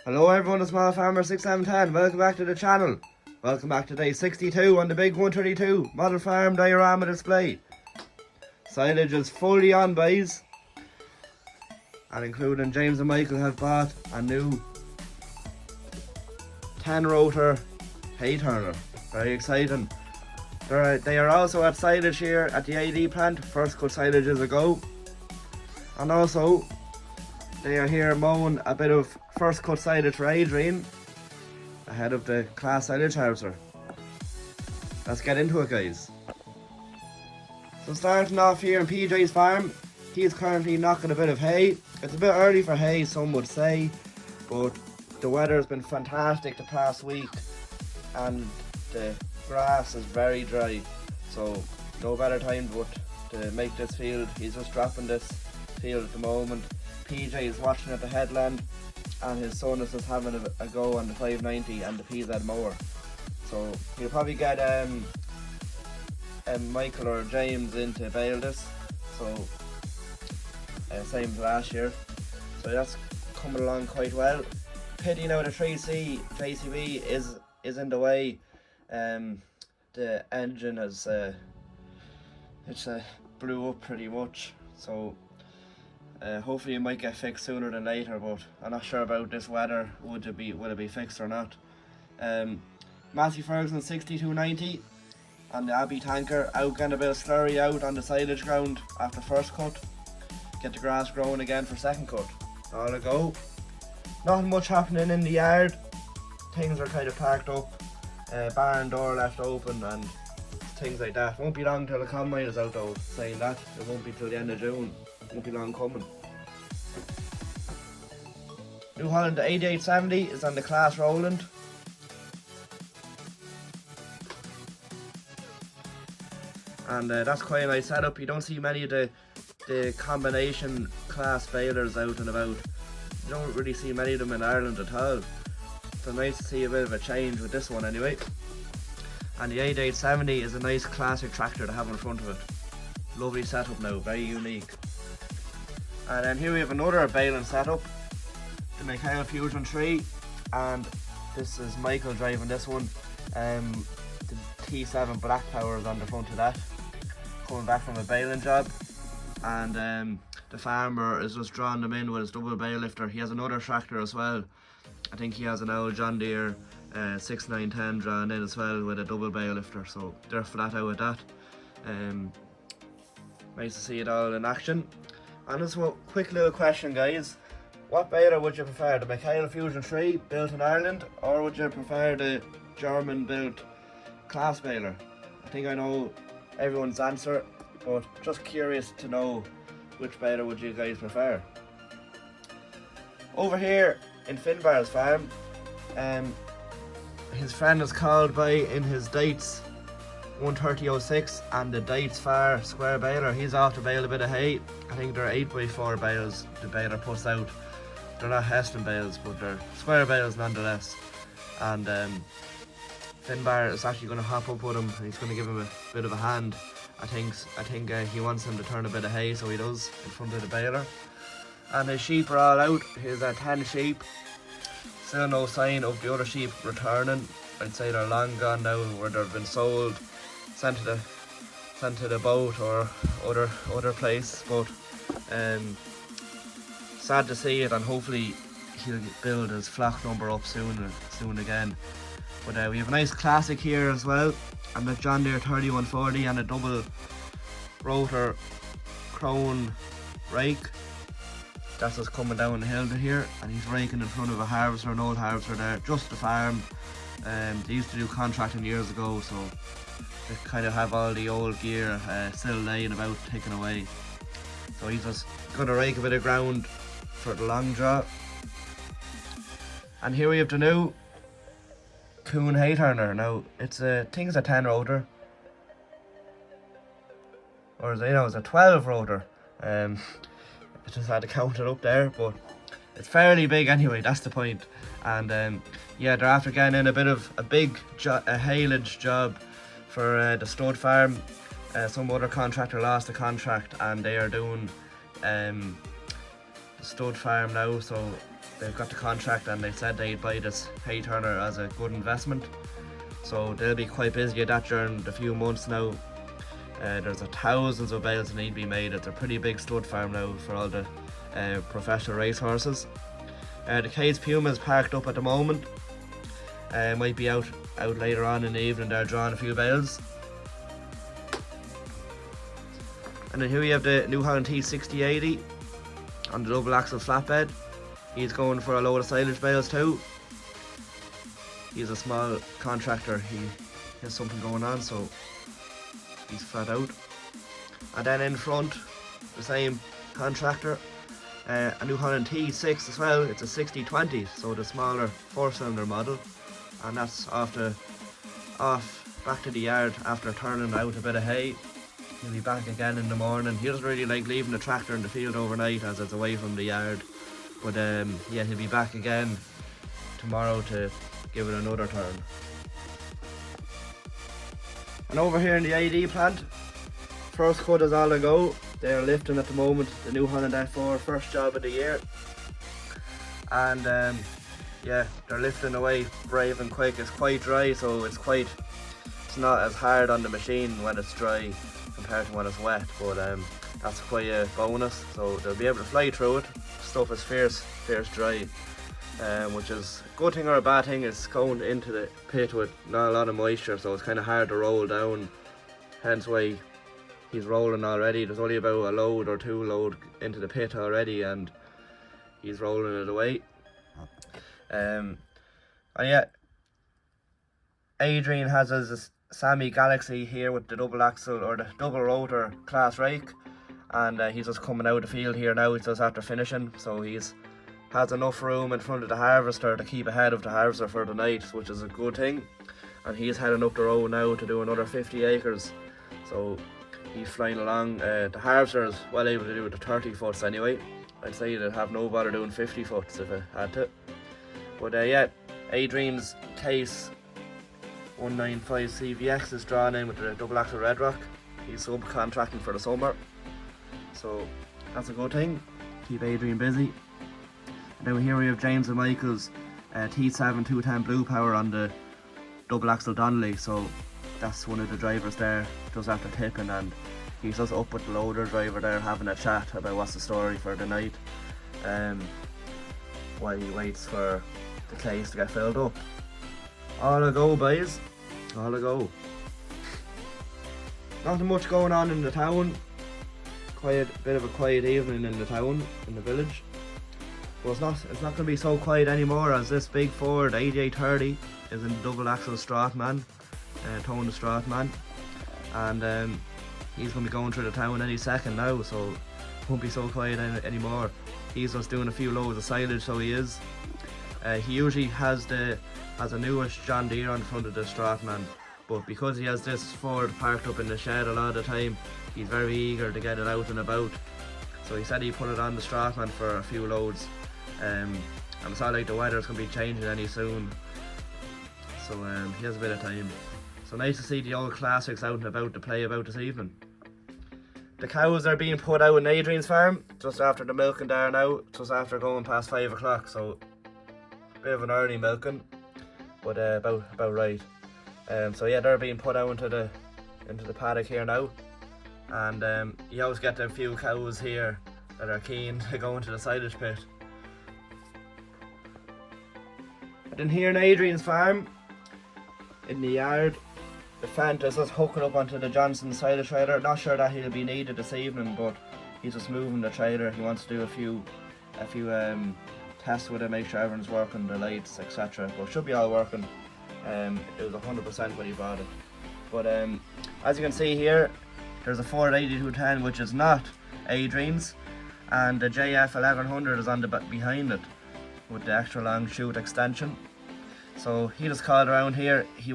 Hello everyone, it's Small Farmer 6710. Welcome back to the channel. Welcome back to day 62 on the big 132 model farm diorama display. Silage is fully on, boys. And including James and Michael have bought a new 10 rotor hay turner. Very exciting. They are also at silage here at the AD plant. First cut silage is a go. And also they are here mowing a bit of first cut silage for Adrian ahead of the class silage harvester. Let's get into it, guys. So starting off here in PJ's farm, he's currently knocking a bit of hay. It's a bit early for hay, some would say, but the weather has been fantastic the past week and the grass is very dry, so no better time but to make this field. He's just dropping this field at the moment. PJ is watching at the headland and his son is just having a go on the 590 and the PZ mower. So he'll probably get Michael or James in to bale this, so same as last year. So that's coming along quite well. Pity now the 3C JCB is in the way. The engine has blew up pretty much, so hopefully it might get fixed sooner than later, but I'm not sure about this weather. Will it be fixed or not? Massey Ferguson 6290 and the Abbey tanker out getting a bit of slurry out on the silage ground after first cut. Get the grass growing again for second cut. All a go. Not much happening in the yard. Things are kind of parked up. Barn door left open and things like that. Won't be long till the combine is out though, saying that. It won't be till the end of June. Won't be long coming. New Holland 8870 is on the class Roland. And that's quite a nice setup. You don't see many of the combination class balers out and about. You don't really see many of them in Ireland at all. So nice to see a bit of a change with this one anyway. And the 8870 is a nice classic tractor to have in front of it. Lovely setup now, very unique. And then here we have another baling setup, the Mikhail Fusion 3, and this is Michael driving this one. The T7 Black Power is on the front of that, coming back from a baling job, and the farmer is just drawing them in with his double bale lifter. He has another tractor as well. I think he has an old John Deere 6910 drawn in as well with a double bale lifter, so they're flat out with that. Nice to see it all in action. And just a quick little question, guys. What baler would you prefer, the Mikhail Fusion 3 built in Ireland, or would you prefer the German built class baler? I think I know everyone's answer, but just curious to know which baler would you guys prefer. Over here in Finbar's farm, his friend is called by in his dates 13006 and the dates far square baler. He's off to bale a bit of hay. I think they're 8x4 bales the baler puts out. They're not Heston bales, but they're square bales nonetheless. And Finbar is actually going to hop up with him and he's going to give him a bit of a hand. I think he wants him to turn a bit of hay, so he does, in front of the baler. And his sheep are all out. Here's 10 sheep. Still no sign of the other sheep returning. I'd say they're long gone now, where they've been sold, sent to the boat or other place. But sad to see it, and hopefully he'll build his flock number up soon again. But we have a nice classic here as well, and the John Deere 3140 and a double rotor crone rake. That's us coming down the hill to here, and he's raking in front of a harvester, an old harvester there, just the farm. They used to do contracting years ago, so they kind of have all the old gear still laying about, taken away. So he's just going to rake a bit of ground for the long draw. And here we have the new Coon hay turner. Now it's I think it's a 10 rotor, or is it, it's a 12 rotor. I just had to count it up there, but it's fairly big anyway, that's the point. And yeah, they're after getting in a big haylage job for the stud farm. Some other contractor lost the contract and they are doing the stud farm now, so they've got the contract and they said they'd buy this hay turner as a good investment. So they'll be quite busy at that during the few months now. There's thousands of bales that need to be made. It's a pretty big stud farm now for all the professional racehorses. The Case Puma is parked up at the moment. Might be out later on in the evening there drawing a few bales. And then here we have the New Holland T6080 on the double axle flatbed. He's going for a load of silage bales too. He's a small contractor, he has something going on, so he's flat out. And then in front, the same contractor, a New Holland T6 as well. It's a 6020, so the smaller 4-cylinder model, and that's off back to the yard after turning out a bit of hay. He'll be back again in the morning. He doesn't really like leaving the tractor in the field overnight as it's away from the yard, but yeah, he'll be back again tomorrow to give it another turn. And over here in the AD plant, first cut is all to go. They're lifting at the moment the New Holland F4, first job of the year, and yeah, they're lifting away brave and quick. It's quite dry, so it's not as hard on the machine when it's dry compared to when it's wet, but that's quite a bonus, so they'll be able to fly through it. Stuff is fierce dry, which is a good thing or a bad thing. It's going into the pit with not a lot of moisture, so it's kind of hard to roll down, hence why he's rolling already. There's only about a load or two load into the pit already and he's rolling it away. And yeah, Adrian has his Sammy Galaxy here with the double axle or the double rotor class rake, and he's just coming out of the field here now. He's just after finishing, so he's has enough room in front of the harvester to keep ahead of the harvester for the night, which is a good thing. And he's heading up the road now to do another 50 acres, so he's flying along. The harvester is well able to do the 30 foots anyway. I'd say they'd have no bother doing 50 foots if I had to. But yeah, Adrian's Case 195 CVX is drawn in with the double axle Red Rock. He's subcontracting for the summer, so that's a good thing. Keep Adrian busy. And then here we have James and Michael's T7 210 Blue Power on the double axle Donnelly. So that's one of the drivers there just after tipping, and he's just up with the loader driver there having a chat about what's the story for the night, while he waits for the case to get filled up. All a go, boys. All a go. Nothing much going on in the town. Bit of a quiet evening in the town, in the village. But it's not going to be so quiet anymore, as this big Ford 8830 is in the double axle Strathman, towing the Strathman, and he's going to be going through the town any second now, so it won't be so quiet anymore. He's just doing a few loads of silage, so he is. He usually has a newish John Deere on the front of the Strathman, but because he has this Ford parked up in the shed a lot of the time, he's very eager to get it out and about. So he said he put it on the Strathman for a few loads, and it's not like the weather's going to be changing any soon, so he has a bit of time. So nice to see the old classics out and about to play about this evening. The cows are being put out in Adrian's farm just after the milking there now, just after going past 5 o'clock, so a bit of an early milking, but about right. So yeah, they're being put out into the paddock here now, and you always get a few cows here that are keen to go into the silage pit. And then here in Adrian's farm, in the yard, the Fendt is just hooking up onto the Johnson silage trailer. Not sure that he'll be needed this evening, but he's just moving the trailer. He wants to do a few tests with it, make sure everything's working, the lights, etc. But it should be all working. It was 100% when he bought it. But as you can see here, there's a Ford 8210 which is not Adrian's, and the JF 1100 is on the behind it with the extra long chute extension. So he just called around here. He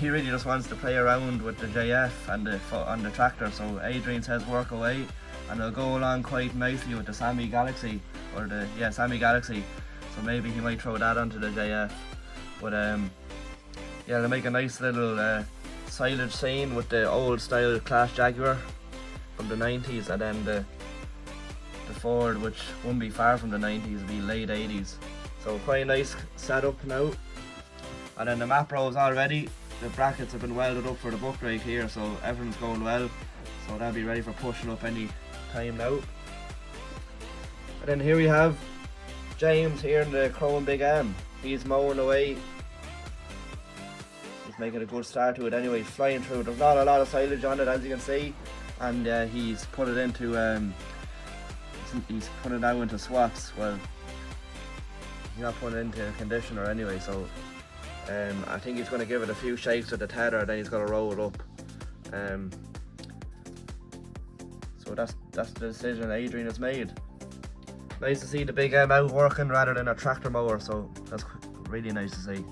really just wants to play around with the JF and on the tractor. So Adrian says work away, and it'll go along quite nicely with the Sammy Galaxy, or Sammy Galaxy. So maybe he might throw that onto the JF. But yeah, they'll make a nice little silage scene with the old style Class Jaguar from the 90s, and then the Ford, which wouldn't be far from the 90s, it'd be late 80s. So quite a nice setup now. And then the map row's all ready. The brackets have been welded up for the buck rake here, so everything's going well. So that'll be ready for pushing up any time now. And then here we have James here in the Crow and Big M. He's mowing away. He's making a good start to it anyway, flying through. There's not a lot of silage on it, as you can see. And he's put it into, he's put it now into swaths. Well, he's not putting it into a conditioner anyway, so I think he's going to give it a few shakes with the tether, then he's going to roll it up. So that's the decision Adrian has made. Nice to see the Big M out working rather than a tractor mower, so that's really nice to see.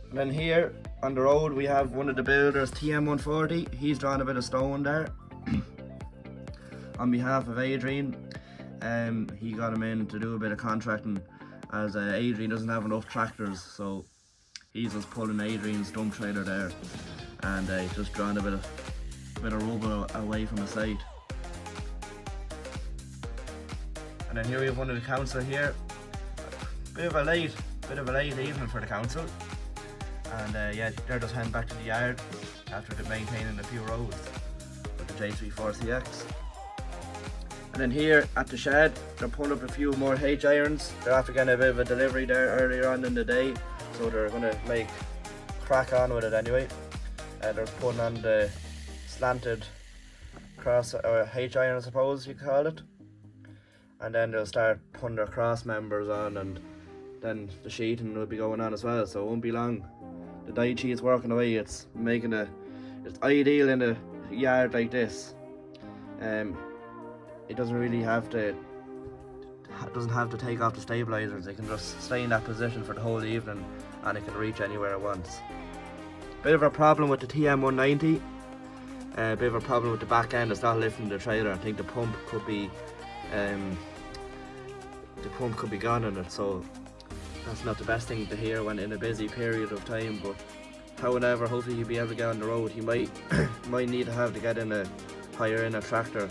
And then here on the road we have one of the builders, TM140. He's drawn a bit of stone there on behalf of Adrian. He got him in to do a bit of contracting, as Adrian doesn't have enough tractors, so he's just pulling Adrian's dump trailer there, and he's just drawn a bit of rubble away from the site. And then here we have one of the council here. Bit of a late evening for the council. And yeah, they're just heading back to the yard after maintaining a few roads with the J34CX. And then here at the shed, they're pulling up a few more H irons. They're after getting a bit of a delivery there earlier on in the day, so they're going to make crack on with it anyway. They're putting on the slanted cross, or H iron I suppose you call it. And then they'll start putting their cross members on, and then the sheeting will be going on as well, so it won't be long. The Daichi is working away. It's making it's ideal in a yard like this. It doesn't really have to take off the stabilizers. It can just stay in that position for the whole evening, and it can reach anywhere it wants. Bit of a problem with the TM190. A bit of a problem with the back end. It's not lifting the trailer. I think the pump could be gone in it, so that's not the best thing to hear when in a busy period of time. But however, hopefully you'll be able to get on the road. You might need to hire in a tractor,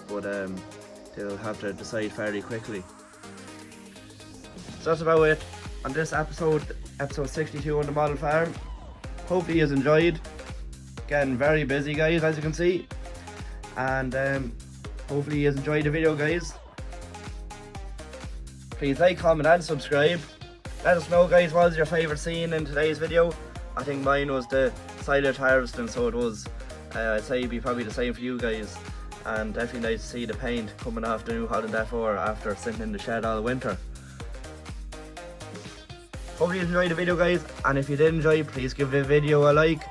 but they'll have to decide fairly quickly. So that's about it on this episode 62 on the model farm. Hopefully you enjoyed. Getting very busy, guys, as you can see, and hopefully you enjoyed the video, guys. Please like, comment and subscribe. Let us know, guys, what was your favourite scene in today's video. I think mine was the silage harvesting, so it was, I'd say it'd be probably the same for you guys. And definitely nice to see the paint coming off the new Holland F4 after sitting in the shed all winter. Hope you enjoyed the video, guys, and if you did enjoy, please give the video a like.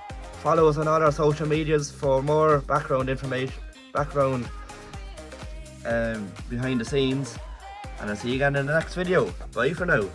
Follow us on all our social medias for more background information, behind the scenes. And I'll see you again in the next video. Bye for now.